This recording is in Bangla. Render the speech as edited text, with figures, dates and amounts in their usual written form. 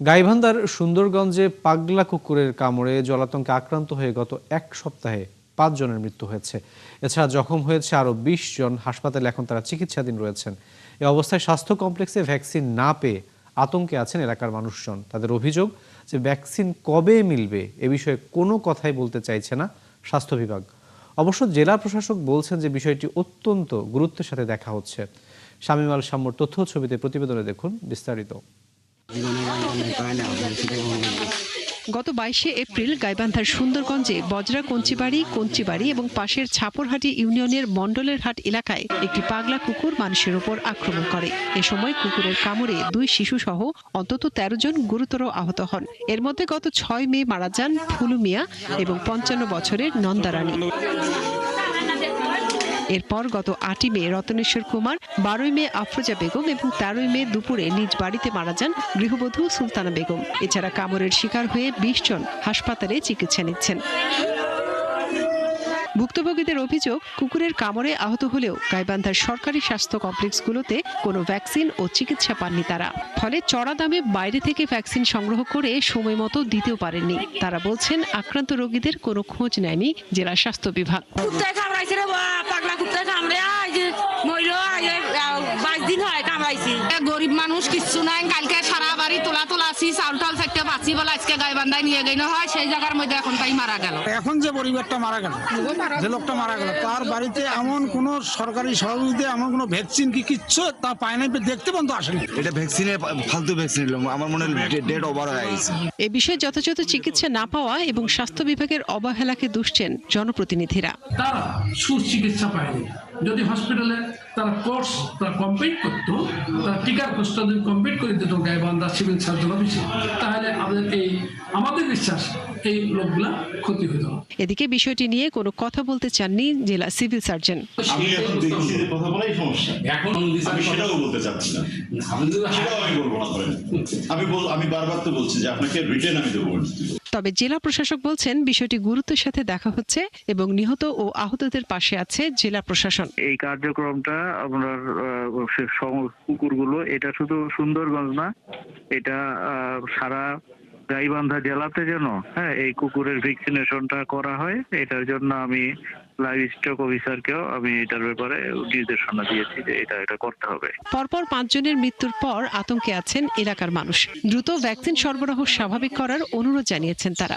গাইবান্ধার সুন্দরগঞ্জে পাগলা কুকুরের কামড়ে জলাতঙ্কে আক্রান্ত হয়ে গত এক সপ্তাহে ৫ জনের মৃত্যু হয়েছে। এছাড়া জখম হয়েছে আরও ২০ জন। হাসপাতালে এখন তারা চিকিৎসাধীন রয়েছেন। এই অবস্থায় স্বাস্থ্য কমপ্লেক্সে ভ্যাকসিন না পেয়ে আতঙ্কে আছেন এলাকার মানুষজন। তাদের অভিযোগ যে ভ্যাকসিন কবে মিলবে এ বিষয়ে কোনো কথাই বলতে চাইছে না স্বাস্থ্য বিভাগ। অবশ্য জেলা প্রশাসক বলছেন যে বিষয়টি অত্যন্ত গুরুত্বের সাথে দেখা হচ্ছে। শামীম আল শাম্মুর তথ্য ছবিতে প্রতিবেদনে দেখুন বিস্তারিত। গত ২২শে এপ্রিল গাইবান্ধার সুন্দরগঞ্জে বজরা কঞ্চিবাড়ি এবং পাশের ছাপরহাটি ইউনিয়নের মণ্ডলের হাট এলাকায় একটি পাগলা কুকুর মানুষের উপর আক্রমণ করে। এ সময় কুকুরের কামড়ে ২ শিশু সহ অন্তত ১৩ জন গুরুতর আহত হন। এর মধ্যে গত ৬ মে মারা যান ফুলু মিয়া এবং ৫৫ বছরের নন্দারানী। এরপর গত ৮ই মে রতনেশ্বর কুমার, ১২ই মে আফরোজা বেগম এবং ১৩ই মে দুপুরে নিজ বাড়িতে মারা যান গৃহবধূ সুলতানা বেগম। এছাড়া কামড়ের শিকার হয়ে ২০ জন হাসপাতালে চিকিৎসা নিচ্ছেন। ভুক্তভোগীদের অভিযোগ, কুকুরের কামড়ে আহত হলেও গাইবান্ধার সরকারি স্বাস্থ্য কমপ্লেক্সগুলোতে কোনো ভ্যাকসিন ও চিকিৎসা পাননি তারা। ফলে চড়া দামে বাইরে থেকে ভ্যাকসিন সংগ্রহ করে সময় মতো দিতেও পারেননি। তারা বলছেন আক্রান্ত রোগীদের কোনো খোঁজ নেয়নি জেলা স্বাস্থ্য বিভাগ। গরিব মানুষ কিচ্ছু নাই, কালকে সারা বাড়ি তোলা চাউল টাউল থাকতে বাঁচি বলে আজকে গাইবান্ধায় নিয়ে গেল হয়, সেই জায়গার মধ্যে এখন তাই মারা গেল। এখন যে পরিবারটা মারা গেল, যে লোকটা মারা গেল, তার বাড়িতে এমন কোন সরকারি সহযোগিতা, এমন কোন ভ্যাকসিন কি কিচ্ছু তা পায় নাই, দেখতে বন্ধ আসেনি। এটা ভ্যাকসিনের ফালতু ভ্যাকসিন, আমার মনে হয় ডেট ওভার হয়ে গেছে। এ বিষয়ে যথাযথ চিকিৎসা না পাওয়া এবং স্বাস্থ্য বিভাগের অবহেলাকে দুষছেন জনপ্রতিনিধিরা। তারা সুচিকিৎসা পায়নি। যদি হসপিটালে তারা কোর্স কমপ্লিট করতো, তারা টিকার কোর্সটা যদি কমপ্লিট করে দিত গাইবান্ধা সিভিল সার্জন অফিসে, তাহলে আমাদের বিশ্বাস এই লোকগুলা ক্ষতি হতো। এদিকে বিষয়টি নিয়ে কোনো কথা বলতে চাননি জেলা সিভিল সার্জন। আমি এখন দেখছি যে কথা বলাই সমস্যা, এখন আমি সেটাও বলতে চাচ্ছি না, সেটাও আমি বলবো না। আমি বারবার তো বলছি যে আপনাকে রিটেন আমি দেবো। তবে জেলা প্রশাসক বলছেন বিষয়টি গুরুত্বের সাথে দেখা হচ্ছে এবং নিহত ও আহতদের পাশে আছে জেলা প্রশাসন। এই কার্যক্রমটা আপনার কুকুরগুলো, এটা শুধু সুন্দরগঞ্জ না, এটা সারা গাইবান্ধা জেলাতে যেন এই কুকুরের ভ্যাকসিনেশনটা করা হয়, এটার জন্য আমি লাইভ স্টক অফিসারকেও আমি এটার ব্যাপারে নির্দেশনা দিয়েছি যে এটা করতে হবে। পরপর ৫ জনের মৃত্যুর পর আতঙ্কে আছেন এলাকার মানুষ। দ্রুত ভ্যাকসিন সরবরাহ স্বাভাবিক করার অনুরোধ জানিয়েছেন তারা।